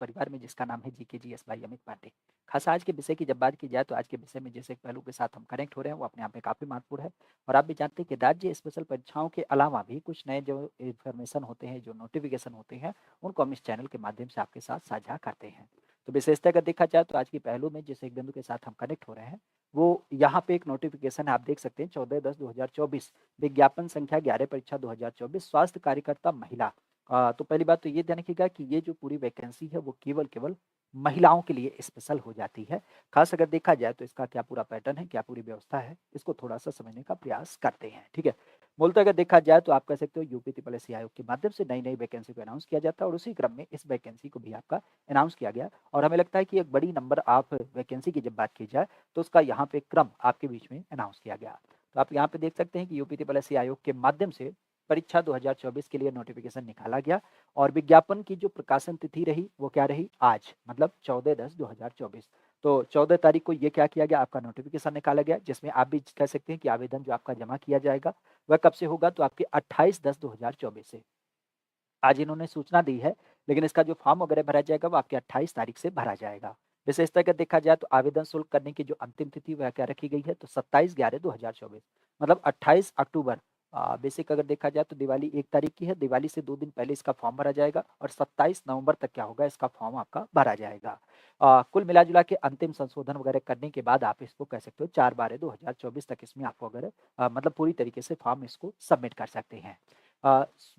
परिवार में जिसका नाम है जीकेजीएस भाई अमित पांडे। खास आज के विषय की जब बात की जाए तो आज के विषय में जिस एक पहलू के साथ हम कनेक्ट हो रहे हैं वो अपने आप में काफ़ी महत्वपूर्ण है। और आप भी जानते हैं कि राज्य स्पेशल परीक्षाओं के अलावा भी कुछ नए जो इन्फॉर्मेशन होते हैं, जो नोटिफिकेशन होते हैं, उनको हम इस चैनल के माध्यम से आपके साथ साझा करते हैं। तो विशेषता अगर देखा जाए तो आज के पहलू में जिस एक बिंदु के साथ हम कनेक्ट हो रहे हैं वो यहाँ पे एक नोटिफिकेशन है, आप देख सकते हैं 14/10/2024 विज्ञापन संख्या 11 परीक्षा 2024 स्वास्थ्य कार्यकर्ता महिला। तो पहली बात तो ये ध्यान रखिएगा कि ये जो पूरी वैकेंसी है वो केवल महिलाओं के लिए स्पेशल हो जाती है। खास अगर देखा जाए तो इसका क्या पूरा पैटर्न है, क्या पूरी व्यवस्था है, इसको थोड़ा-सा समझने का प्रयास करते हैं, ठीक है? मूलतः अगर देखा जाए तो आप कह सकते हो यूपी ट्रिपल एससी आयोग के माध्यम से नई-नई वैकेंसी को अनाउंस किया जाता है और उसी क्रम में इस वैकेंसी को भी आपका अनाउंस किया गया और हमें लगता है कि एक बड़ी नंबर आप वैकेंसी की जब बात की जाए तो उसका यहाँ पे क्रम आपके बीच में अनाउंस किया गया। तो आप यहाँ पे देख सकते हैं कि यूपी ट्रिपल एससी आयोग के माध्यम से परीक्षा 2024 के लिए नोटिफिकेशन निकाला गया और विज्ञापन की जो प्रकाशन तिथि रही वो क्या रही आज, मतलब 14/10/2024। तो 14 तारीख को ये क्या किया गया, आपका नोटिफिकेशन निकाला गया जिसमें आप भी कह सकते हैं कि आवेदन जो आपका जमा किया जाएगा वह कब से होगा, तो आपके 28/10/2024 से। आज इन्होंने सूचना दी है, लेकिन इसका जो फॉर्म वगैरह भरा जाएगा वो आपके 28 तारीख से भरा जाएगा। विशेषतः अगर देखा जाए तो आवेदन शुल्क करने की जो अंतिम तिथि वह क्या रखी गई है, तो 27/11/2024 मतलब 28 अक्टूबर। बेसिक अगर देखा जाए तो दिवाली 1 तारीख की है, दिवाली से 2 दिन पहले इसका फॉर्म भरा जाएगा और 27 नवंबर तक क्या होगा, इसका फॉर्म आपका भरा जाएगा। कुल मिला-जुला के अंतिम संशोधन वगैरह करने के बाद आप इसको कह सकते हो 4/12/2024 तक इसमें आपको अगर मतलब पूरी तरीके से फॉर्म इसको सबमिट कर सकते हैं।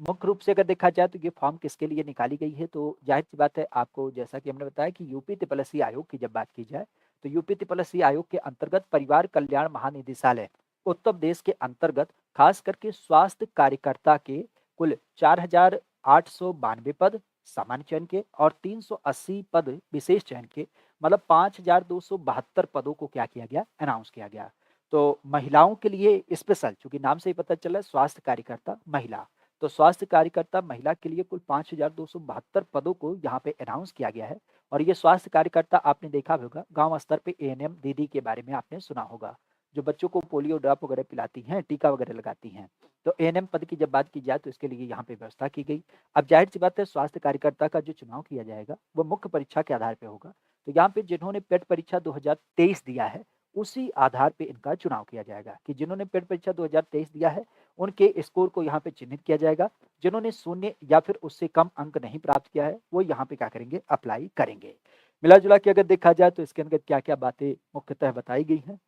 मुख्य रूप से अगर देखा जाए तो ये फॉर्म किसके लिए निकाली गई है, तो ज़ाहिर-सी बात है आपको जैसा कि हमने बताया कि यूपी ट्रिपल एससी आयोग की जब बात की जाए, तो यूपी ट्रिपल एससी आयोग के अंतर्गत परिवार कल्याण महानिदेशालय, उत्तर प्रदेश के अंतर्गत खास करके स्वास्थ्य कार्यकर्ता के कुल 4,892 पद सामान्य चयन के और 380 पद विशेष चयन के, मतलब 5,272 पदों को क्या किया गया, अनाउंस किया गया। तो महिलाओं के लिए स्पेशल, चूँकि नाम से ही पता चला है स्वास्थ्य कार्यकर्ता महिला, तो स्वास्थ्य कार्यकर्ता महिला के लिए कुल 5,272 पदों को यहाँ पे अनाउंस किया गया है। और ये स्वास्थ्य कार्यकर्ता आपने देखा भी होगा, गाँव स्तर पे एएनएम दीदी के बारे में आपने सुना होगा, जो बच्चों को पोलियो ड्रॉप वगैरह पिलाती हैं, टीका वगैरह लगाती हैं। तो एएनएम पद की जब बात की जाए तो इसके लिए यहाँ पे व्यवस्था की गई। अब ज़ाहिर-सी बात है स्वास्थ्य कार्यकर्ता का जो चुनाव किया जाएगा, वो मुख्य परीक्षा के आधार पे होगा। तो यहाँ पे जिन्होंने पेट परीक्षा 2023 दिया है, उसी आधार पे इनका चुनाव किया जाएगा कि जिन्होंने पेट परीक्षा 2023 दिया है, उनके स्कोर को यहाँ पे चिन्हित किया जाएगा। जिन्होंने शून्य या फिर उससे कम अंक नहीं प्राप्त किया है, वो यहाँ पे क्या करेंगे, अप्लाई करेंगे। मिला-जुला के अगर देखा जाए तो इसके अंदर क्या-क्या बातें मुख्यतः बताई गई हैं,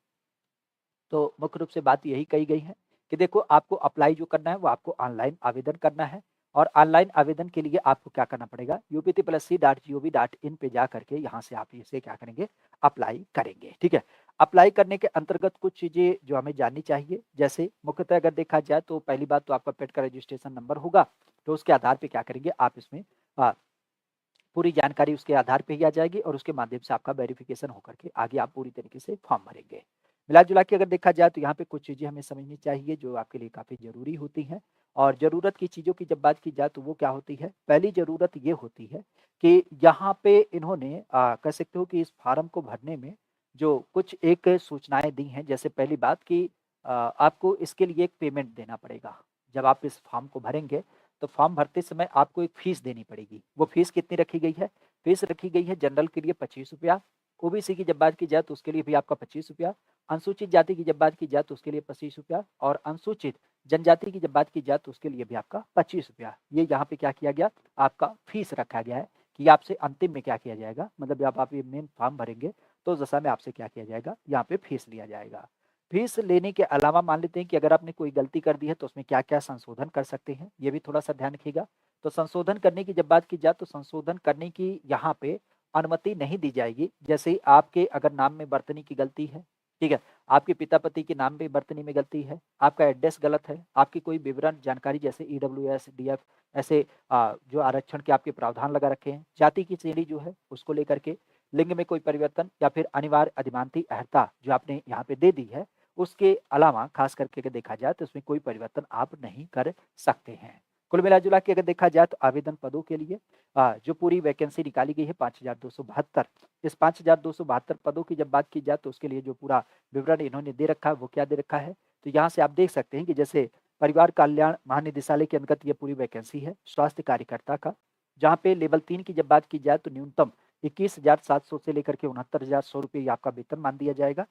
तो मुख्य रूप से बात यही कही गई है कि देखो आपको अप्लाई जो करना है वो आपको ऑनलाइन आवेदन करना है और ऑनलाइन आवेदन के लिए आपको क्या करना पड़ेगा, uptplc.gov.in पे जा करके यहाँ से आप इसे क्या करेंगे, अप्लाई करेंगे, ठीक है। अप्लाई करने के अंतर्गत कुछ चीज़ें जो हमें जाननी चाहिए, जैसे मुख्यतः अगर देखा जाए तो पहली बात तो आपका पेड का रजिस्ट्रेशन नंबर होगा, तो उसके आधार पे क्या करेंगे आप इसमें अ, पूरी जानकारी उसके आधार पे ही आ जाएगी और उसके माध्यम से आपका वेरिफिकेशन होकर के आगे आप पूरी तरीके से फॉर्म भरेंगे। मिला-जुला के अगर देखा जाए तो यहाँ पे कुछ चीज़ें हमें समझनी चाहिए जो आपके लिए काफ़ी ज़रूरी होती हैं और ज़रूरत की चीज़ों की जब बात की जाए तो वो क्या होती है? पहली ज़रूरत ये होती है कि यहाँ पे इन्होंने कह सकते हो कि इस फार्म को भरने में जो कुछ एक सूचनाएँ दी हैं, जैसे पहली बात कि आपको इसके लिए एक पेमेंट देना पड़ेगा। जब आप इस फॉर्म को भरेंगे तो फॉर्म भरते समय आपको एक फ़ीस देनी पड़ेगी। वो फ़ीस कितनी रखी गई है? फ़ीस रखी गई है जनरल के लिए ₹25, ओबीसी की जब बात की जाए तो उसके लिए भी आपका ₹25, अनुसूचित जाति की जब बात की जाए तो उसके लिए ₹25 और अनुसूचित जनजाति की जब बात की जाए तो उसके लिए भी आपका ₹25। ये यहाँ पे क्या किया गया, आपका फ़ीस रखा गया है कि आपसे अंतिम में क्या किया जाएगा, मतलब जब आप ये मेन फॉर्म भरेंगे तो उस दशा में आपसे क्या किया जाएगा, यहाँ पे फ़ीस लिया जाएगा। फीस लेने के अलावा मान लेते हैं कि अगर आपने कोई गलती कर दी है तो उसमें क्या-क्या संशोधन कर सकते हैं, ये भी थोड़ा-सा ध्यान रखिएगा। तो संशोधन करने की जब बात की जाए तो संशोधन करने की यहाँ पे अनुमति नहीं दी जाएगी। जैसे आपके अगर नाम में वर्तनी की गलती है, ठीक है? आपके पिता-पति के नाम पे वर्तनी में गलती है, आपका एड्रेस गलत है, आपकी कोई विवरण जानकारी जैसे ईडब्ल्यूएस, डीएफ ऐसे जो आरक्षण के आपके प्रावधान लगा रखे हैं, जाति की श्रेणी जो है उसको लेकर के, लिंग में कोई परिवर्तन या फिर अनिवार्य अधिमानती अर्हता जो आपने यहाँ पे दे दी है, उसके अलावा खास करके अगर देखा जाए तो उसमें कोई परिवर्तन आप नहीं कर सकते हैं। कुल मिला-जुला के अगर देखा जाए तो आवेदन पदों के लिए जो पूरी वैकेंसी निकाली गई है 5,272, इस 5,272 पदों की जब बात की जाए तो उसके लिए जो पूरा विवरण इन्होंने दे रखा है वो क्या दे रखा है? तो यहाँ से आप देख सकते हैं कि जैसे परिवार कल्याण महानिदेशालय के अंतर्गत ये पूरी वैकेंसी है, स्वास्थ्य कार्यकर्ता का, जहाँ पे लेवल 3 की जब बात की जाए तो न्यूनतम 21,700 से लेकर के 69,100 रुपये आपका वेतन मान दिया जाएगा।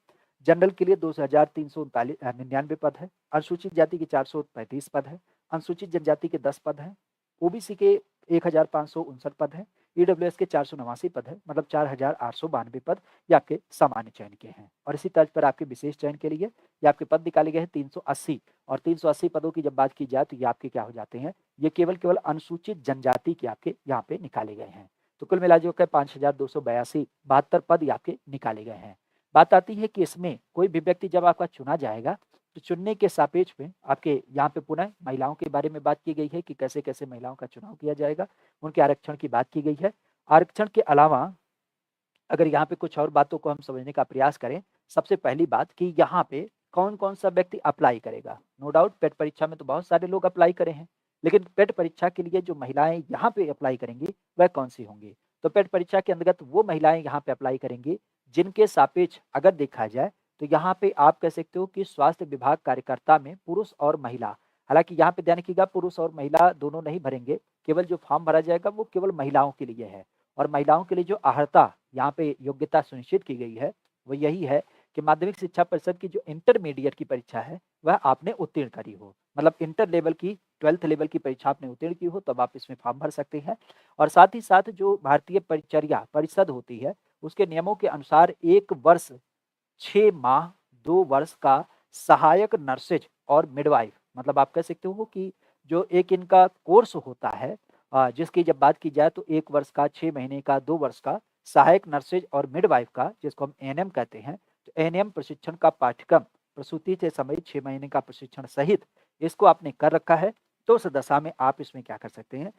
जनरल के लिए 2,399 पद है, अनुसूचित जाति के 435 पद है, अनुसूचित जनजाति के 10 पद हैं, ओबीसी के 1,559 पद हैं, ईडब्ल्यूएस के 489 पद है, मतलब 4,892 पद ये आपके सामान्य चयन के हैं। और इसी तर्ज पर आपके विशेष चयन के लिए ये आपके पद निकाले गए हैं 380, और 380 पदों की जब बात की जाए तो ये आपके क्या हो जाते हैं, ये केवल अनुसूचित जनजाति के आपके यहाँ पे निकाले गए हैं। तो कुल मिला जो 5,282 72 पद ये आपके निकाले गए हैं। बात आती है कि इसमें कोई भी व्यक्ति जब आपका चुना जाएगा तो चुनने के सापेक्ष में आपके यहाँ पे पुनः महिलाओं के बारे में बात की गई है कि कैसे कैसे महिलाओं का चुनाव किया जाएगा, उनके आरक्षण की बात की गई है। आरक्षण के अलावा अगर यहाँ पे कुछ और बातों को हम समझने का प्रयास करें, सबसे पहली बात कि यहाँ पे कौन कौन सा व्यक्ति अप्लाई करेगा। नो डाउट पेट परीक्षा में तो बहुत सारे लोग अप्लाई करे हैं, लेकिन पेट परीक्षा के लिए जो महिलाएं यहाँ पे अप्लाई करेंगी वह कौन सी होंगी। तो पेट परीक्षा के अंतर्गत वो महिलाएं यहाँ पे अप्लाई करेंगी जिनके सापेक्ष अगर देखा जाए तो यहाँ पे आप कह सकते हो कि स्वास्थ्य विभाग कार्यकर्ता में पुरुष और महिला, हालांकि यहाँ पे ध्यान रखिएगा पुरुष और महिला दोनों नहीं भरेंगे, केवल जो फॉर्म भरा जाएगा वो केवल महिलाओं के लिए है। और महिलाओं के लिए जो अर्हता यहाँ पे योग्यता सुनिश्चित की गई है वो यही है कि माध्यमिक शिक्षा परिषद की जो इंटरमीडिएट की परीक्षा है वह आपने उत्तीर्ण करी हो, मतलब इंटर लेवल की 12th लेवल की परीक्षा आपने उत्तीर्ण की हो तब आप इसमें फॉर्म भर सकते हैं। और साथ ही साथ जो भारतीय परिचर्या परिषद होती है उसके नियमों के अनुसार 1 वर्ष 6 माह 2 वर्ष का सहायक नर्सेज और मिडवाइफ, मतलब आप कह सकते हो कि जो एक इनका कोर्स होता है जिसकी जब बात की जाए तो 1 वर्ष का 6 महीने का 2 वर्ष का सहायक नर्सेज और मिडवाइफ का जिसको हम एएनएम कहते हैं, तो एएनएम प्रशिक्षण का पाठ्यक्रम प्रसूति से संबंधित 6 महीने का प्रशिक्षण सहित इसको आपने कर रखा है तो उस दशा में आप इसमें क्या कर सकते हैं,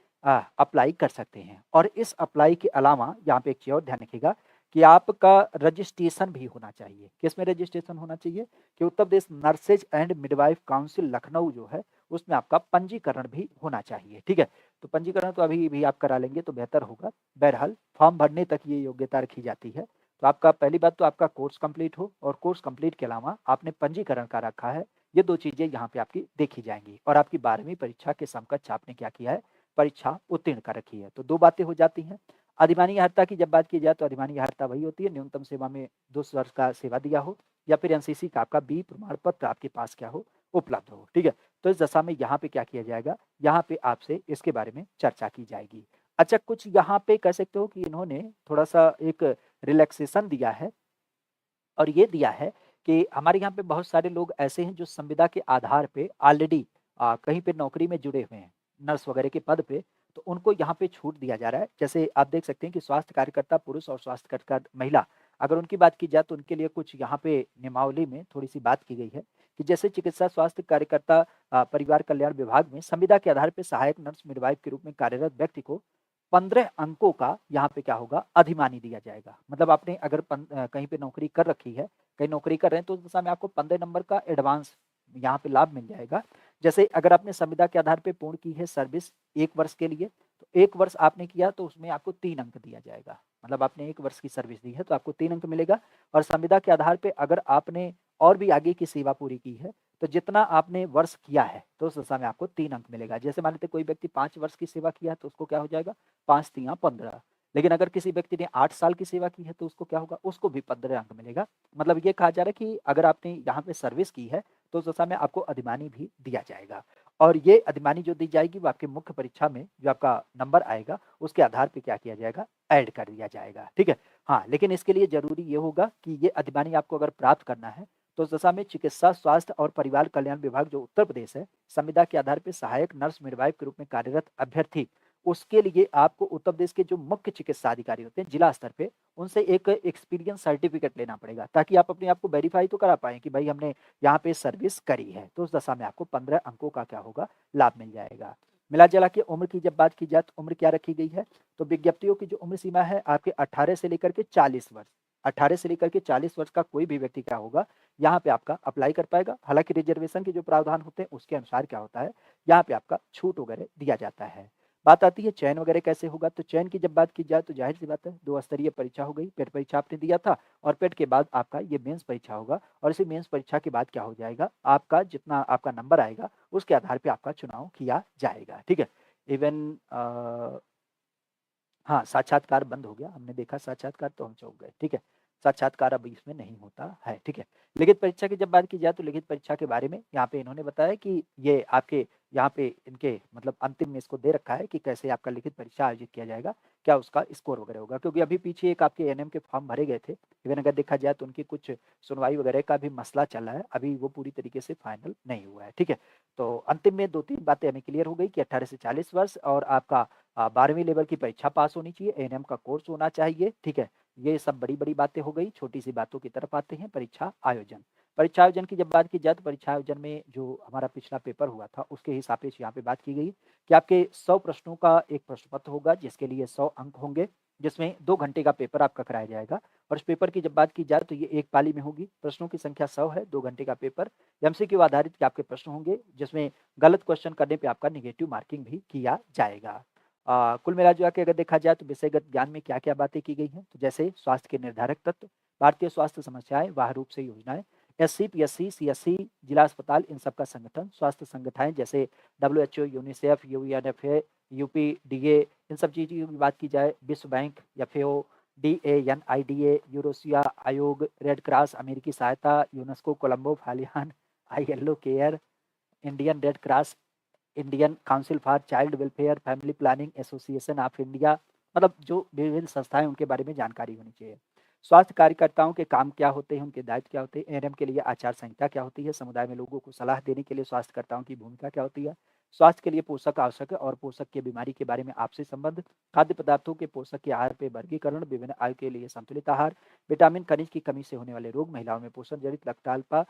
अप्लाई कर सकते हैं। और इस अप्लाई के अलावा यहाँ पे एक चीज और ध्यान रखिएगा कि आपका रजिस्ट्रेशन भी होना चाहिए। किसमें रजिस्ट्रेशन होना चाहिए कि Uttar Pradesh nurses and midwife council Lucknow जो है उसमें आपका पंजीकरण भी होना चाहिए। ठीक है, तो पंजीकरण तो अभी भी आप करा लेंगे तो बेहतर होगा। बहरहाल फॉर्म भरने तक ये योग्यता रखी जाती है। तो आपका पहली बात तो आपका कोर्स कंप्लीट हो और कोर्स कंप्लीट के अलावा आपने पंजीकरण का रखा है, ये 2 चीजें यहाँ पे आपकी देखी जाएंगी। और आपकी 12वीं परीक्षा के समकक्ष आपने क्या किया है, परीक्षा उत्तीर्ण कर रखी है। तो 2 बातें हो जाती हैं। अधिमानी अर्हता की जब बात की जाए तो अधिमानी अर्हता वही होती है न्यूनतम सेवा में 2 वर्ष का सेवा दिया हो या फिर एनसीसी का आपका बी प्रमाण पत्र आपके पास क्या हो, उपलब्ध हो। ठीक है, तो इस दशा में यहाँ पे क्या किया जाएगा, यहाँ पे आपसे इसके बारे में चर्चा की जाएगी। अच्छा, कुछ यहाँ पे कह सकते हो कि इन्होंने थोड़ा सा एक रिलैक्सेशन दिया है और ये दिया है कि हमारे यहाँ पे बहुत सारे लोग ऐसे हैं जो संविदा के आधार पे ऑलरेडी कहीं पे नौकरी में जुड़े हुए हैं, नर्स वगैरह के पद पे, तो उनको यहाँ पे छूट दिया जा रहा है। जैसे आप देख सकते हैं कि स्वास्थ्य कार्यकर्ता पुरुष और स्वास्थ्य कार्यकर्ता महिला, अगर उनकी बात की जाए तो उनके लिए कुछ यहाँ पे नियमावली में थोड़ी सी बात की गई है कि जैसे चिकित्सा स्वास्थ्य कार्यकर्ता परिवार कल्याण विभाग में संविदा के आधार पर सहायक नर्स मिडवाइफ के रूप में कार्यरत व्यक्ति को 15 अंकों का यहाँ पे क्या होगा, अधिमानी दिया जाएगा। मतलब आपने अगर कहीं पे नौकरी कर रखी है, कहीं नौकरी कर रहे हैं तो उस दशा में आपको 15 नंबर का एडवांस यहाँ पे लाभ मिल जाएगा। जैसे अगर आपने संविदा के आधार पे पूर्ण की है सर्विस 1 वर्ष के लिए, तो 1 वर्ष आपने किया तो उसमें आपको 3 अंक दिया जाएगा। मतलब आपने 1 वर्ष की सर्विस दी है तो आपको 3 अंक मिलेगा। और संविदा के आधार पे अगर आपने और भी आगे की सेवा पूरी की है तो जितना आपने वर्ष किया है तो उस दशा में आपको 3 अंक मिलेगा। जैसे मान लेते कोई व्यक्ति 5 वर्ष की सेवा किया है तो उसको क्या हो जाएगा, 5 तिया 15। लेकिन अगर किसी व्यक्ति ने 8 साल की सेवा की है तो उसको क्या होगा, उसको भी 15 अंक मिलेगा। मतलब ये कहा जा रहा है कि अगर आपने यहाँ पे सर्विस की है तो उस दशा में आपको अधिमानी भी दिया जाएगा। और ये अधिमानी जो दी जाएगी वो आपके मुख्य परीक्षा में जो आपका नंबर आएगा उसके आधार पे क्या किया जाएगा, ऐड कर दिया जाएगा। ठीक है, हाँ, लेकिन इसके लिए जरूरी ये होगा कि ये अधिमानी आपको अगर प्राप्त करना है तो उस दशा में चिकित्सा स्वास्थ्य और परिवार कल्याण विभाग जो उत्तर प्रदेश है, संविदा के आधार पर सहायक नर्स मिडवाइफ के रूप में कार्यरत अभ्यर्थी, उसके लिए आपको उत्तर प्रदेश के जो मुख्य चिकित्सा अधिकारी होते हैं जिला स्तर पे, उनसे एक एक्सपीरियंस सर्टिफिकेट लेना पड़ेगा ताकि आप अपने आप को वेरीफाई तो करा पाएँ कि भाई हमने यहाँ पे सर्विस करी है। तो उस दशा में आपको 15 अंकों का क्या होगा, लाभ मिल जाएगा। मिला जुला के उम्र की जब बात की जाए तो उम्र क्या रखी गई है, तो विज्ञप्तियों की जो उम्र सीमा है आपके 18 से लेकर के 40 वर्ष, 18 से लेकर के 40 वर्ष का कोई भी व्यक्ति क्या होगा, यहाँ पे आपका अप्लाई कर पाएगा। हालांकि रिजर्वेशन के जो प्रावधान होते हैं उसके अनुसार क्या होता है, यहाँ पे आपका छूट वगैरह दिया जाता है। बात आती है चयन वगैरह कैसे होगा, तो चयन की जब बात की जाए तो जाहिर सी बात है 2 स्तरीय परीक्षा हो गई। पेट परीक्षा आपने दिया था और पेट के बाद आपका ये मेंस परीक्षा होगा और इसी मेंस परीक्षा के बाद क्या हो जाएगा, आपका जितना आपका नंबर आएगा उसके आधार पे आपका चुनाव किया जाएगा। ठीक है, इवन हाँ, साक्षात्कार बंद हो गया, हमने देखा साक्षात्कार तो हम चौंक गए, ठीक है। साक्षात्कार अब इसमें नहीं होता है, ठीक है। लिखित परीक्षा की जब बात की जाए तो लिखित परीक्षा के बारे में यहाँ पे इन्होंने बताया कि ये आपके यहाँ पे इनके मतलब अंतिम में इसको दे रखा है कि कैसे आपका लिखित परीक्षा आयोजित किया जाएगा, क्या उसका स्कोर वगैरह होगा। क्योंकि अभी पीछे एक आपके एएनएम के फॉर्म भरे गए थे, इवन अगर देखा जाए तो उनकी कुछ सुनवाई वगैरह का भी मसला चल रहा है, अभी वो पूरी तरीके से फाइनल नहीं हुआ है, ठीक है। तो अंतिम में 2-3 बातें हमें क्लियर हो गई कि 18 से 40 वर्ष और आपका 12वीं लेवल की परीक्षा पास होनी चाहिए, एएनएम का कोर्स होना चाहिए, ठीक है। ये सब बड़ी-बड़ी बातें हो गई, छोटी-सी बातों की तरफ आते हैं, परीक्षा आयोजन। परीक्षा आयोजन की जब बात की जाए तो परीक्षा आयोजन में जो हमारा पिछला पेपर हुआ था, उसके हिसाब से यहाँ पे बात की गई कि आपके 100 प्रश्नों का एक प्रश्न पत्र होगा, जिसके लिए 100 अंक होंगे, जिसमें 2 घंटे का पेपर आपका कराया जाएगा। और इस पेपर की जब बात की जाए तो ये एक पाली में होगी, प्रश्नों की संख्या 100 है, 2 घंटे का पेपर, एमसीक्यू आधारित के आपके प्रश्न होंगे, जिसमें गलत क्वेश्चन करने पे आपका नेगेटिव मार्किंग भी किया जाएगा। कुल मिला-जुला के अगर देखा जाए तो विषयगत ज्ञान में क्या-क्या बातें की गई हैं, तो जैसे स्वास्थ्य के निर्धारक तत्व, भारतीय स्वास्थ्य समस्याएँ, बाह्य रूप से योजनाएँ, एससी, पीएससी, सीएससी, जिला अस्पताल इन सब का संगठन, स्वास्थ्य संगठनाएँ जैसे डब्ल्यूएचओ, यूनिसेफ, यूएनएफए, यूपीडीए इन सब चीज़ों की बात की जाए, विश्व बैंक, एफएओ, डीएनआईडीए, यूरोसिया आयोग, रेड क्रॉस, अमेरिकी सहायता, यूनेस्को, कोलंबो, फालियान, ILO CARE, Indian red cross, Indian council for child welfare, family planning association of India, मतलब जो विभिन्न संस्थाएं उनके बारे में जानकारी होनी चाहिए। स्वास्थ्य कार्यकर्ताओं के काम क्या होते हैं, उनके दायित्व क्या होते हैं, एएनएम के लिए आचार संहिता क्या होती है, समुदाय में लोगों को सलाह देने के लिए स्वास्थ्यकर्ताओं की भूमिका क्या होती है, स्वास्थ्य के लिए पोषक आवश्यक है और पोषक की बीमारी के बारे में आपसी संबंध, खाद्य पदार्थों के पोषक के आहार पे वर्गीकरण, विभिन्न आयु के लिए संतुलित आहार, विटामिन खनिज की कमी से होने वाले रोग, महिलाओं में पोषण जनित रक्तअल्पता,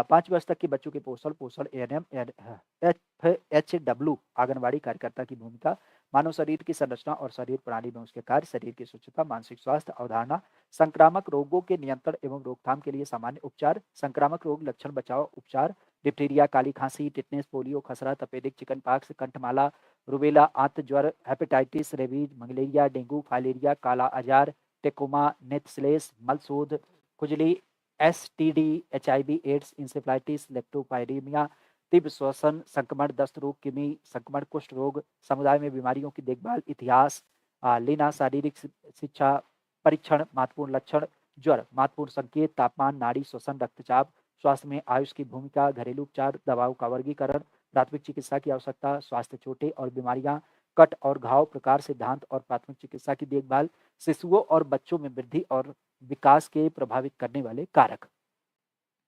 5 वर्ष तक के बच्चों के पोषण पोषण एएनएम एचडब्ल्यू आंगनबाड़ी कार्यकर्ता की भूमिका, मानव शरीर की संरचना और शरीर प्रणाली में उसके कार्य, शरीर की स्वच्छता, मानसिक स्वास्थ्य अवधारणा, संक्रामक रोगों के नियंत्रण एवं रोकथाम के लिए सामान्य उपचार, संक्रामक रोग लक्षण बचाव उपचार, डिप्थीरिया, काली खांसी, टिटनेस, पोलियो, खसरा, तपेदिक, चिकनपॉक्स, कंठमाला, रुबेला, आंत ज्वर, hepatitis, rabies, malaria, dengue, filaria, काला अजार, टेकोमा, नेत्सलेस, मलशोध, खुजली, एसटीडी, एचआईवी, एड्स, इंसेफ्लाइटिस, लेप्टोस्पाइरीमिया, तीव्र श्वसन संक्रमण, दस्त रोग, कृमि संक्रमण, कुष्ठ रोग, समुदाय में बीमारियों की देखभाल, इतिहास, लेना, शारीरिक शिक्षा, परीक्षण, महत्वपूर्ण लक्षण, ज्वर, महत्वपूर्ण संकेत, तापमान, नाड़ी, श्वसन, रक्तचाप, स्वास्थ्य में आयुष की भूमिका, घरेलू उपचार, दवाओं का वर्गीकरण, प्राथमिक चिकित्सा की आवश्यकता, स्वास्थ्य चोटें और बीमारियां, कट और घाव प्रकार, सिद्धांत और प्राथमिक चिकित्सा की देखभाल, शिशुओं और बच्चों में वृद्धि और विकास के प्रभावित करने वाले कारक,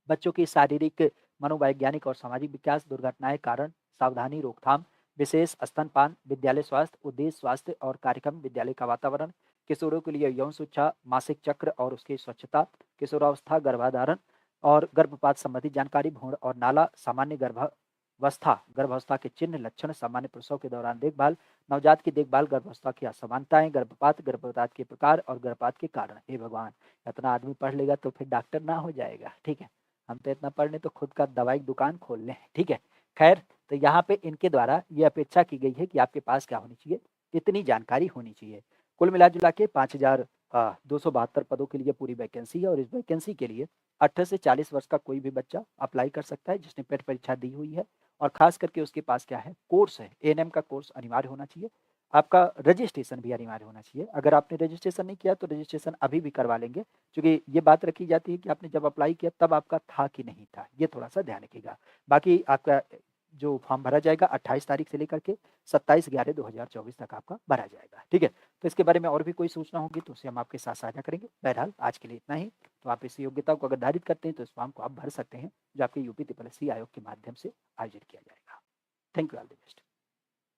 बच्चों की शारीरिक, मनोवैज्ञानिक और सामाजिक विकास, दुर्घटनाएं कारण, सावधानी, रोकथाम, विशेष स्तनपान, विद्यालय स्वास्थ्य, उद्देश्य स्वास्थ्य और कार्यक्रम, विद्यालय का वातावरण, किशोरों के लिए यौन शिक्षा, मासिक चक्र और उसकी स्वच्छता, किशोरावस्था, गर्भाधारण और गर्भपात संबंधी जानकारी, भ्रूण और नाला, सामान्य गर्भावस्था के चिन्ह, लक्षण, सामान्य प्रसव के दौरान देखभाल, नवजात की देखभाल, गर्भावस्था की असमानताएं, गर्भपात के प्रकार और गर्भपात के कारण। हे भगवान, इतना आदमी पढ़ लेगा तो फिर डॉक्टर ना हो जाएगा, ठीक है। हम तो इतना पढ़ लें तो खुद का दवाई दुकान खोल लें, ठीक है। खैर, तो यहाँ पे इनके द्वारा ये अपेक्षा की गई है कि आपके पास क्या होनी चाहिए, इतनी जानकारी होनी चाहिए। कुल मिला जुला के 5272 पदों के लिए पूरी वैकेंसी है और इस वैकेंसी के लिए 18 से 40 वर्ष का कोई भी बच्चा अप्लाई कर सकता है जिसने पेट परीक्षा दी हुई है और खास करके उसके पास क्या है, कोर्स है, एएनएम का कोर्स अनिवार्य होना चाहिए। आपका रजिस्ट्रेशन भी अनिवार्य होना चाहिए। अगर आपने रजिस्ट्रेशन नहीं किया तो रजिस्ट्रेशन अभी भी करवा लेंगे, क्योंकि ये बात रखी जाती है कि आपने जब अप्लाई किया तब आपका था कि नहीं था, ये थोड़ा-सा ध्यान रखिएगा। बाकी आपका जो फॉर्म भरा जाएगा 28 तारीख से लेकर के 27/11/2024 तक आपका भरा जाएगा, ठीक है। तो इसके बारे में और भी कोई सूचना होगी तो उसे हम आपके साथ साझा करेंगे। बहरहाल आज के लिए इतना ही। तो आप इस योग्यता को अगर धारित करते हैं तो इस फॉर्म को आप भर सकते हैं, जो आपके यूपी ट्रिपल एससी आयोग के माध्यम से आयोजित किया जाएगा। Thank you, all the best.